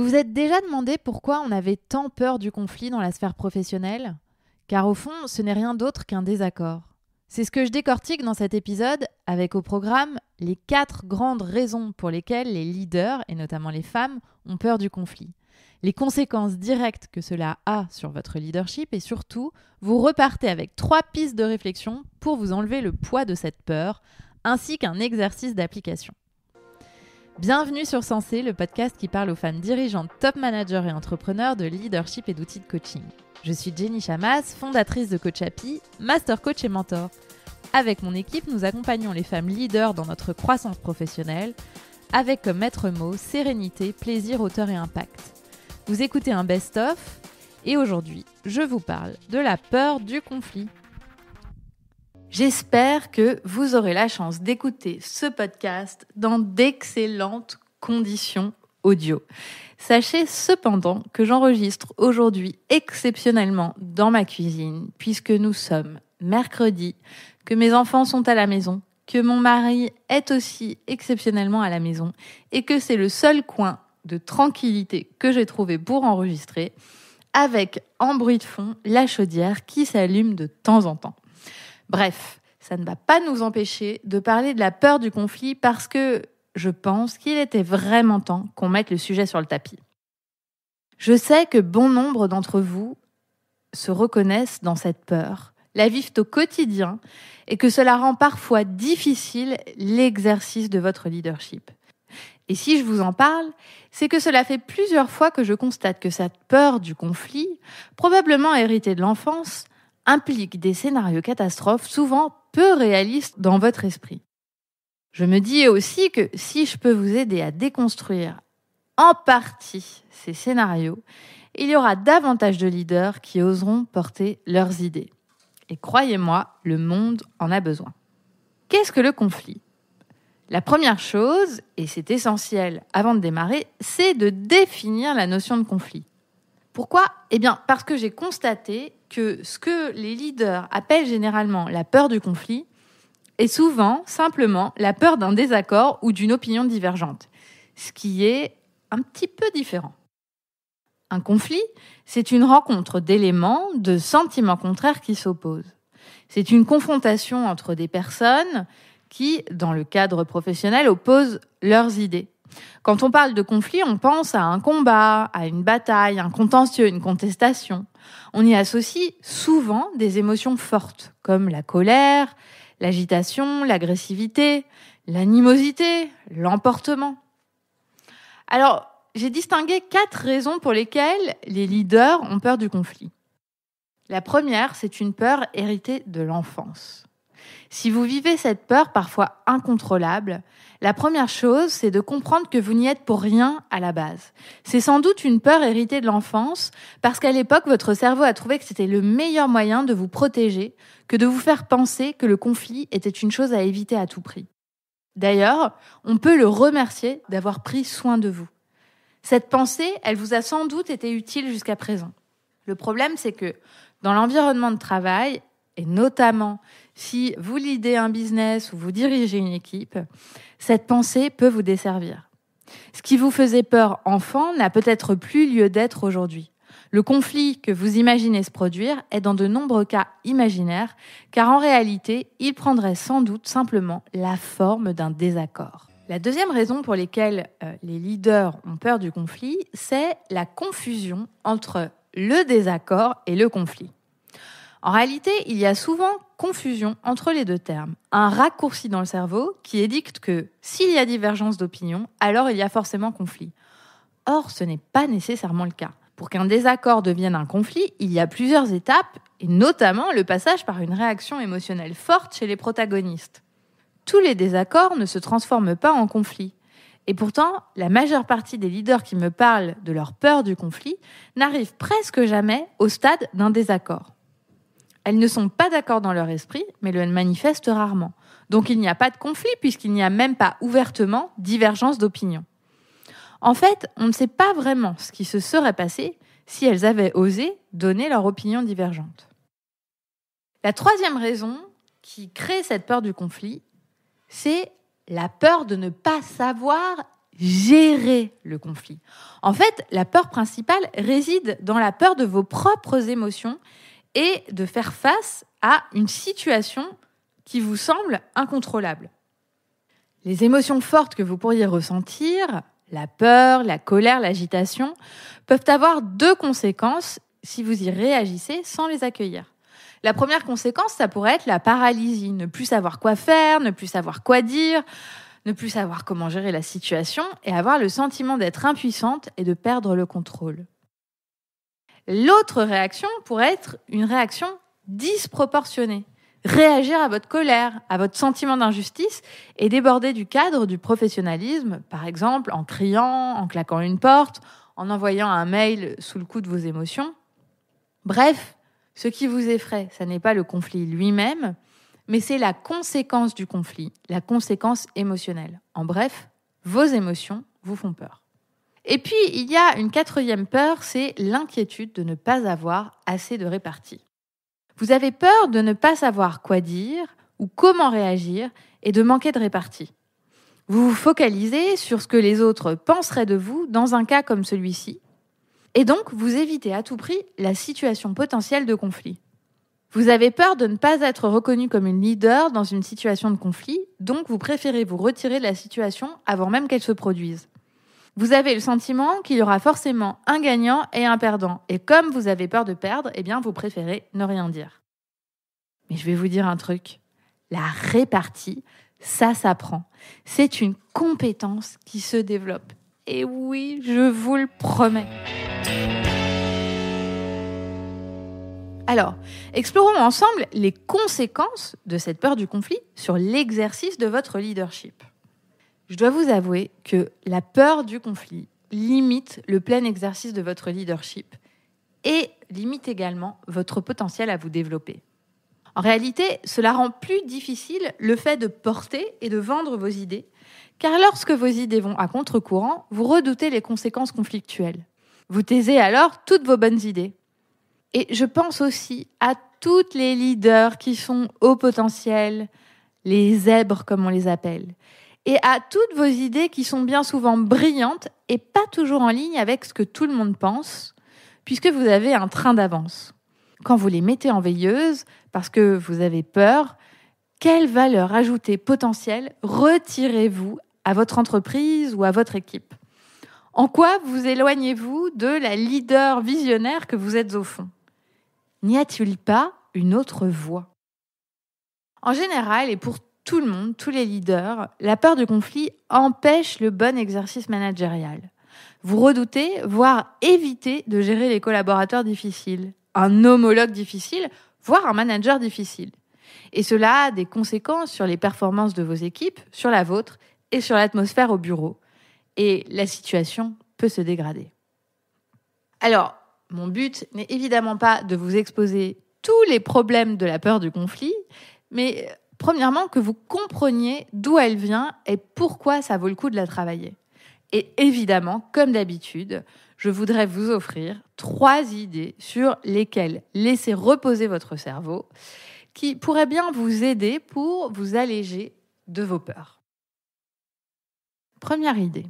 Vous vous êtes déjà demandé pourquoi on avait tant peur du conflit dans la sphère professionnelle ? Car au fond, ce n'est rien d'autre qu'un désaccord. C'est ce que je décortique dans cet épisode avec au programme les 4 grandes raisons pour lesquelles les leaders, et notamment les femmes, ont peur du conflit. Les conséquences directes que cela a sur votre leadership et surtout, vous repartez avec 3 pistes de réflexion pour vous enlever le poids de cette peur, ainsi qu'un exercice d'application. Bienvenue sur Sensé, le podcast qui parle aux femmes dirigeantes, top managers et entrepreneurs de leadership et d'outils de coaching. Je suis Jenny Chamas, fondatrice de Coach Happy, master coach et mentor. Avec mon équipe, nous accompagnons les femmes leaders dans notre croissance professionnelle, avec comme maître mot sérénité, plaisir, hauteur et impact. Vous écoutez un best-of, et aujourd'hui, je vous parle de la peur du conflit. J'espère que vous aurez la chance d'écouter ce podcast dans d'excellentes conditions audio. Sachez cependant que j'enregistre aujourd'hui exceptionnellement dans ma cuisine, puisque nous sommes mercredi, que mes enfants sont à la maison, que mon mari est aussi exceptionnellement à la maison, et que c'est le seul coin de tranquillité que j'ai trouvé pour enregistrer, avec en bruit de fond la chaudière qui s'allume de temps en temps. Bref, ça ne va pas nous empêcher de parler de la peur du conflit parce que je pense qu'il était vraiment temps qu'on mette le sujet sur le tapis. Je sais que bon nombre d'entre vous se reconnaissent dans cette peur, la vivent au quotidien et que cela rend parfois difficile l'exercice de votre leadership. Et si je vous en parle, c'est que cela fait plusieurs fois que je constate que cette peur du conflit, probablement héritée de l'enfance, implique des scénarios catastrophes souvent peu réalistes dans votre esprit. Je me dis aussi que si je peux vous aider à déconstruire en partie ces scénarios, il y aura davantage de leaders qui oseront porter leurs idées. Et croyez-moi, le monde en a besoin. Qu'est-ce que le conflit ? La première chose, et c'est essentiel avant de démarrer, c'est de définir la notion de conflit. Pourquoi ? Parce que j'ai constaté que ce que les leaders appellent généralement la peur du conflit est souvent simplement la peur d'un désaccord ou d'une opinion divergente, ce qui est un petit peu différent. Un conflit, c'est une rencontre d'éléments, de sentiments contraires qui s'opposent. C'est une confrontation entre des personnes qui, dans le cadre professionnel, opposent leurs idées. Quand on parle de conflit, on pense à un combat, à une bataille, un contentieux, une contestation. On y associe souvent des émotions fortes, comme la colère, l'agitation, l'agressivité, l'animosité, l'emportement. Alors, j'ai distingué 4 raisons pour lesquelles les leaders ont peur du conflit. La première, c'est une peur héritée de l'enfance. Si vous vivez cette peur parfois incontrôlable, la première chose, c'est de comprendre que vous n'y êtes pour rien à la base. C'est sans doute une peur héritée de l'enfance, parce qu'à l'époque, votre cerveau a trouvé que c'était le meilleur moyen de vous protéger que de vous faire penser que le conflit était une chose à éviter à tout prix. D'ailleurs, on peut le remercier d'avoir pris soin de vous. Cette pensée, elle vous a sans doute été utile jusqu'à présent. Le problème, c'est que dans l'environnement de travail, et notamment si vous leadez un business ou vous dirigez une équipe, cette pensée peut vous desservir. Ce qui vous faisait peur enfant n'a peut-être plus lieu d'être aujourd'hui. Le conflit que vous imaginez se produire est dans de nombreux cas imaginaire, car en réalité, il prendrait sans doute simplement la forme d'un désaccord. La deuxième raison pour laquelle les leaders ont peur du conflit, c'est la confusion entre le désaccord et le conflit. En réalité, il y a souvent confusion entre les deux termes. Un raccourci dans le cerveau qui édicte que s'il y a divergence d'opinion, alors il y a forcément conflit. Or, ce n'est pas nécessairement le cas. Pour qu'un désaccord devienne un conflit, il y a plusieurs étapes, et notamment le passage par une réaction émotionnelle forte chez les protagonistes. Tous les désaccords ne se transforment pas en conflit. Et pourtant, la majeure partie des leaders qui me parlent de leur peur du conflit n'arrivent presque jamais au stade d'un désaccord. Elles ne sont pas d'accord dans leur esprit, mais le manifestent rarement. Donc il n'y a pas de conflit puisqu'il n'y a même pas ouvertement divergence d'opinion. En fait, on ne sait pas vraiment ce qui se serait passé si elles avaient osé donner leur opinion divergente. La troisième raison qui crée cette peur du conflit, c'est la peur de ne pas savoir gérer le conflit. En fait, la peur principale réside dans la peur de vos propres émotions et de faire face à une situation qui vous semble incontrôlable. Les émotions fortes que vous pourriez ressentir, la peur, la colère, l'agitation, peuvent avoir 2 conséquences si vous y réagissez sans les accueillir. La première conséquence, ça pourrait être la paralysie, ne plus savoir quoi faire, ne plus savoir quoi dire, ne plus savoir comment gérer la situation et avoir le sentiment d'être impuissante et de perdre le contrôle. L'autre réaction pourrait être une réaction disproportionnée. Réagir à votre colère, à votre sentiment d'injustice et déborder du cadre du professionnalisme, par exemple en criant, en claquant une porte, en envoyant un mail sous le coup de vos émotions. Bref, ce qui vous effraie, ce n'est pas le conflit lui-même, mais c'est la conséquence du conflit, la conséquence émotionnelle. En bref, vos émotions vous font peur. Et puis, il y a une 4e peur, c'est l'inquiétude de ne pas avoir assez de répartie. Vous avez peur de ne pas savoir quoi dire ou comment réagir et de manquer de répartie. Vous vous focalisez sur ce que les autres penseraient de vous dans un cas comme celui-ci. Et donc, vous évitez à tout prix la situation potentielle de conflit. Vous avez peur de ne pas être reconnu comme une leader dans une situation de conflit, donc vous préférez vous retirer de la situation avant même qu'elle se produise. Vous avez le sentiment qu'il y aura forcément un gagnant et un perdant. Et comme vous avez peur de perdre, eh bien, vous préférez ne rien dire. Mais je vais vous dire un truc. La répartie, ça s'apprend. C'est une compétence qui se développe. Et oui, je vous le promets. Alors, explorons ensemble les conséquences de cette peur du conflit sur l'exercice de votre leadership. Je dois vous avouer que la peur du conflit limite le plein exercice de votre leadership et limite également votre potentiel à vous développer. En réalité, cela rend plus difficile le fait de porter et de vendre vos idées, car lorsque vos idées vont à contre-courant, vous redoutez les conséquences conflictuelles. Vous taisez alors toutes vos bonnes idées. Et je pense aussi à toutes les leaders qui sont au potentiel, les zèbres comme on les appelle, et à toutes vos idées qui sont bien souvent brillantes et pas toujours en ligne avec ce que tout le monde pense, puisque vous avez un train d'avance. Quand vous les mettez en veilleuse, parce que vous avez peur, quelle valeur ajoutée potentielle retirez-vous à votre entreprise ou à votre équipe ? En quoi vous éloignez-vous de la leader visionnaire que vous êtes au fond ? N'y a-t-il pas une autre voie ? En général, et pour tout le monde, tous les leaders, la peur du conflit empêche le bon exercice managérial. Vous redoutez, voire évitez de gérer les collaborateurs difficiles, un homologue difficile, voire un manager difficile. Et cela a des conséquences sur les performances de vos équipes, sur la vôtre et sur l'atmosphère au bureau. Et la situation peut se dégrader. Alors, mon but n'est évidemment pas de vous exposer tous les problèmes de la peur du conflit, mais premièrement que vous compreniez d'où elle vient et pourquoi ça vaut le coup de la travailler. Et évidemment, comme d'habitude, je voudrais vous offrir 3 idées sur lesquelles laisser reposer votre cerveau qui pourraient bien vous aider pour vous alléger de vos peurs. Première idée.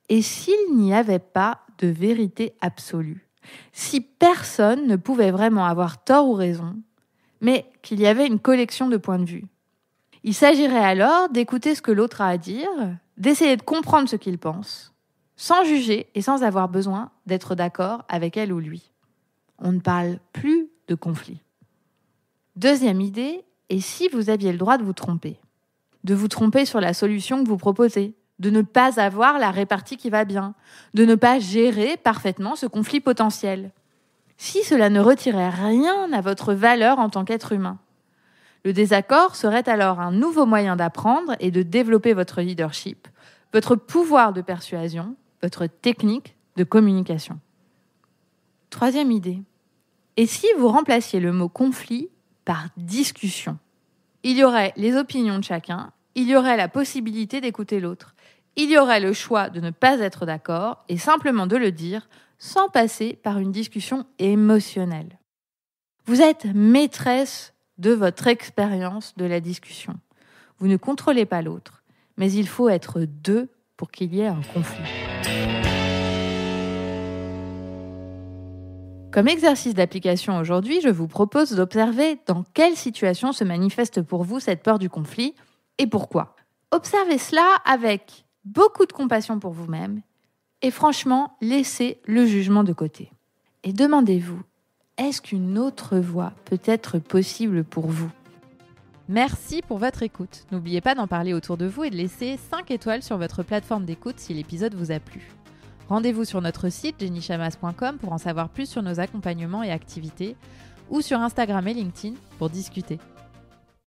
Et s'il n'y avait pas de vérité absolue ? Si personne ne pouvait vraiment avoir tort ou raison, mais qu'il y avait une collection de points de vue. Il s'agirait alors d'écouter ce que l'autre a à dire, d'essayer de comprendre ce qu'il pense, sans juger et sans avoir besoin d'être d'accord avec elle ou lui. On ne parle plus de conflit. Deuxième idée, et si vous aviez le droit de vous tromper ? De vous tromper sur la solution que vous proposez, de ne pas avoir la répartie qui va bien, de ne pas gérer parfaitement ce conflit potentiel. Si cela ne retirait rien à votre valeur en tant qu'être humain. Le désaccord serait alors un nouveau moyen d'apprendre et de développer votre leadership, votre pouvoir de persuasion, votre technique de communication. Troisième idée. Et si vous remplaciez le mot conflit par discussion ? Il y aurait les opinions de chacun, il y aurait la possibilité d'écouter l'autre, il y aurait le choix de ne pas être d'accord et simplement de le dire sans passer par une discussion émotionnelle. Vous êtes maîtresse de votre expérience de la discussion. Vous ne contrôlez pas l'autre, mais il faut être 2 pour qu'il y ait un conflit. Comme exercice d'application aujourd'hui, je vous propose d'observer dans quelle situation se manifeste pour vous cette peur du conflit et pourquoi. Observez cela avec beaucoup de compassion pour vous-même et franchement, laissez le jugement de côté. Et demandez-vous, est-ce qu'une autre voie peut être possible pour vous ? Merci pour votre écoute. N'oubliez pas d'en parler autour de vous et de laisser 5 étoiles sur votre plateforme d'écoute si l'épisode vous a plu. Rendez-vous sur notre site jennychamas.com pour en savoir plus sur nos accompagnements et activités ou sur Instagram et LinkedIn pour discuter.